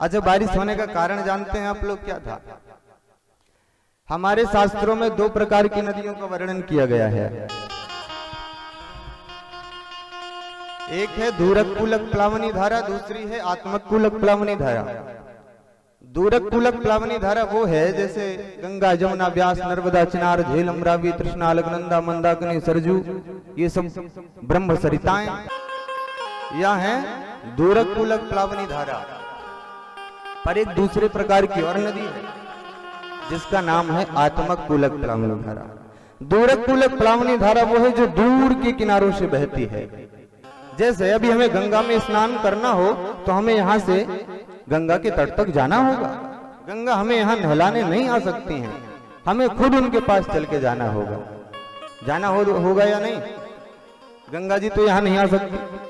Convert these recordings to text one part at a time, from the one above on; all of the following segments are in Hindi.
अच्छा, बारिश होने का कारण जानते हैं आप लोग क्या था? हमारे शास्त्रों में दो प्रकार की नदियों का वर्णन किया गया है। एक है दूरकूलक प्लावनी धारा, दूसरी है आत्मकूलक प्लावनी धारा। दूरकूलक प्लावनी धारा वो है जैसे गंगा, जमुना, व्यास, नर्मदा, चिनार, झेलम, रावी, तृष्णा, अलकनंदा, मंदाकिनी, सरजू, ये सब ब्रह्म सरिताएं यह है दूरकूलक प्लावनी धारा। पर एक दूसरे प्रकार की और नदी है जिसका नाम है आत्मकूलक प्लावनी धारा। दूरकूलक प्लावनी धारा वो है जो दूर के किनारों से बहती है। जैसे अभी हमें गंगा में स्नान करना हो तो हमें यहाँ से गंगा के तट तक जाना होगा। गंगा हमें यहाँ नहलाने नहीं आ सकती हैं, हमें खुद उनके पास चल के जाना होगा। जाना होगा या नहीं? गंगा जी तो यहाँ नहीं आ सकती।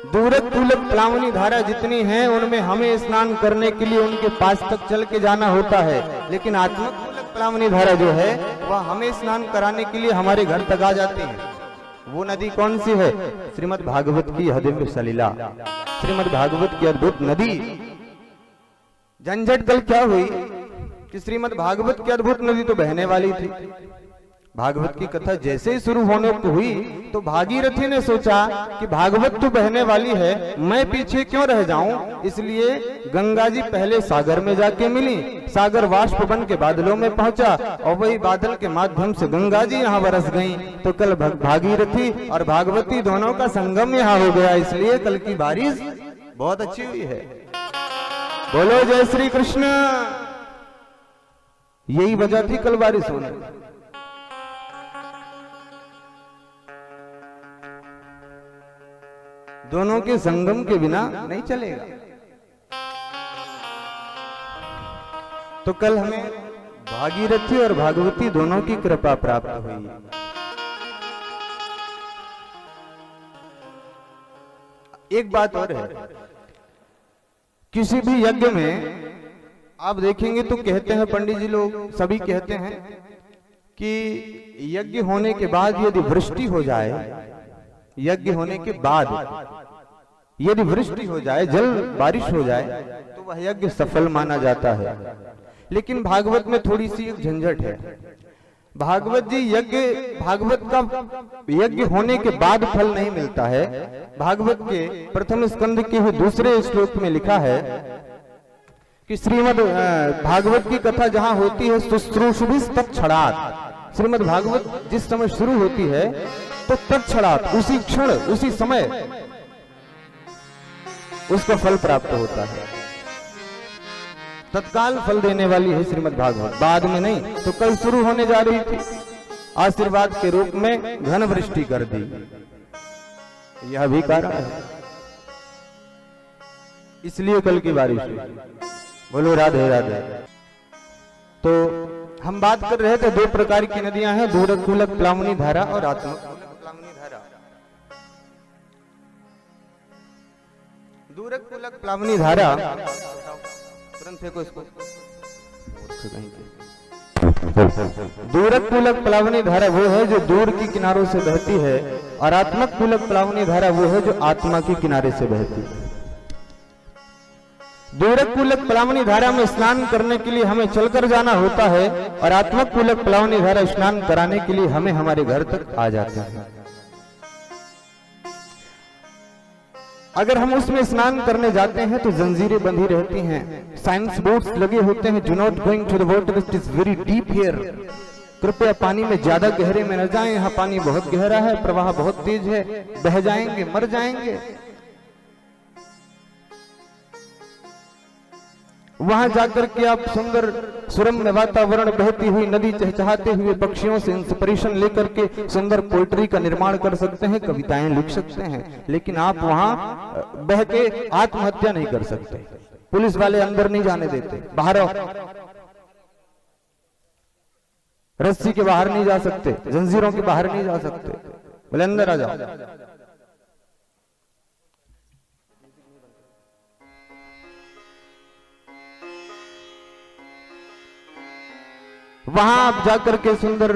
दूरकूलक प्लावनी धारा जितनी है उनमें हमें स्नान करने के लिए उनके पास तक चल के जाना होता है, लेकिन आत्मकूलक प्लावनी धारा जो है वह हमें स्नान कराने के लिए हमारे घर तक आ जाती है। वो नदी कौन सी है? श्रीमद् भागवत की दिव्य सलीला, श्रीमद् भागवत की अद्भुत नदी। झंझट कल क्या हुई कि श्रीमद् भागवत की अद्भुत नदी तो बहने वाली थी। भागवत की कथा जैसे ही शुरू होने को हुई तो भागीरथी ने सोचा कि भागवत तो बहने वाली है, मैं पीछे क्यों रह जाऊं। इसलिए गंगा जी पहले सागर में जाके मिली, सागर वाष्प बन के बादलों में पहुंचा और वही बादल के माध्यम से गंगा जी यहाँ बरस गईं। तो कल भागीरथी और भागवती दोनों का संगम यहाँ हो गया, इसलिए कल की बारिश बहुत अच्छी हुई है। बोलो जय श्री कृष्ण। यही वजह थी कल बारिश होने। दोनों के संगम के बिना नहीं चलेगा। तो कल हमें भागीरथी और भागवती दोनों की कृपा प्राप्त हुई। एक बात और है, किसी भी यज्ञ में आप देखेंगे तो कहते हैं पंडित जी लोग सभी कहते हैं कि यज्ञ होने के बाद यदि वृष्टि हो जाए, यज्ञ होने के बाद यदि वृष्टि हो जाए, जल बारिश हो जाए, तो वह यज्ञ सफल माना जाता है। लेकिन भागवत में थोड़ी सी एक झंझट है। भागवत जी भागवत का यज्ञ होने के बाद फल नहीं मिलता है। भागवत के प्रथम स्कंद के ही दूसरे श्लोक में लिखा है कि श्रीमद् भागवत की कथा जहां होती है शुश्रूषुभिः तत्क्षणात्। श्रीमद् भागवत जिस समय शुरू होती है तो तत्क्षणात् उसी क्षण उसी समय उसका फल प्राप्त होता है। तत्काल फल देने वाली है श्रीमद् भागवत, बाद में नहीं। तो कल शुरू होने जा रही थी, आशीर्वाद के रूप में घन वृष्टि कर दी, यह भी कारण है, इसलिए कल की बारिश हुई। बोलो राधे राधे। तो हम बात कर रहे थे दो प्रकार की नदियां हैं, दूरकूलक प्लावनी धारा और आत्मकूलक प्लावनी धारा। दूरकूलक प्लावनी धारा तुरंत फेंको इसको। दूरकूलक प्लावनी धारा वो है जो दूर की किनारों से बहती है, और आत्मकूलक प्लावनी धारा वो है जो आत्मा के किनारे से बहती है। दूरकूलक प्लावनी धारा में स्नान करने के लिए हमें चलकर जाना होता है, और आत्मकूलक प्लावनी धारा स्नान कराने के लिए हमें हमारे घर तक आ जाते हैं। अगर हम उसमें स्नान करने जाते हैं तो जंजीरें बंधी रहती हैं, साइंस बोर्ड्स लगे होते हैं, do not going to the water, it is very deep here. कृपया पानी में ज्यादा गहरे में न जाएं, यहाँ पानी बहुत गहरा है, प्रवाह बहुत तेज है, बह जाएंगे, मर जाएंगे। वहां जाकर के आप सुंदर सुरम्य वातावरण, बहती हुई नदी, चहचहाते हुए पक्षियों से इंस्पिरेशन लेकर के सुंदर पोइट्री का निर्माण कर सकते हैं, कविताएं लिख सकते हैं, लेकिन आप वहां बह के आत्महत्या नहीं कर सकते। पुलिस वाले अंदर नहीं जाने देते, बाहर आओ, रस्सी के बाहर नहीं जा सकते, जंजीरों के बाहर नहीं जा सकते, बोले अंदर आ जाओ। वहां आप जाकर के सुंदर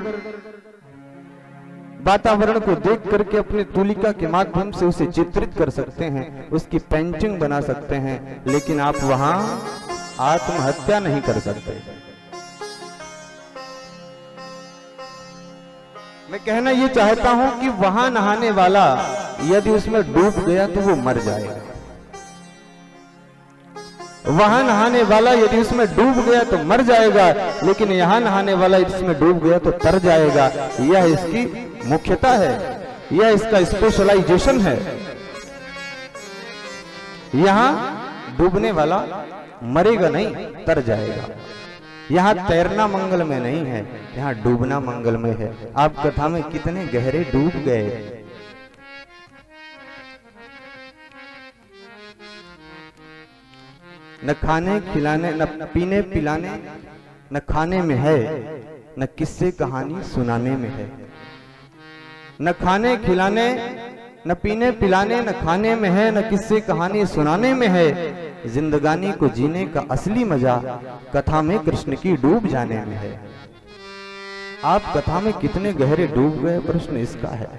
वातावरण को देख करके अपने तुलिका के माध्यम से उसे चित्रित कर सकते हैं, उसकी पेंटिंग बना सकते हैं, लेकिन आप वहां आत्महत्या नहीं कर सकते। मैं कहना यह चाहता हूं कि वहां नहाने वाला यदि उसमें डूब गया तो वो मर जाएगा। वहां नहाने वाला यदि उसमें डूब गया तो मर जाएगा, लेकिन यहां नहाने वाला यदि इसमें डूब गया तो तर जाएगा। यह इसकी मुख्यता है, यह इसका स्पेशलाइजेशन है। यहां डूबने वाला मरेगा नहीं, तर जाएगा। यहां तैरना मंगल में नहीं है, यहां डूबना मंगल में है। आप कथा में कितने गहरे डूब गए। न खाने खिलाने, न पीने पिलाने, न खाने में है, न किस्से कहानी सुनाने में है। न खाने खिलाने, न पीने पिलाने, न खाने में है, न किस्से कहानी सुनाने में है। जिंदगानी को जीने का असली मजा कथा में कृष्ण की डूब जाने में है। आप कथा में कितने गहरे डूब गए, प्रश्न इसका है।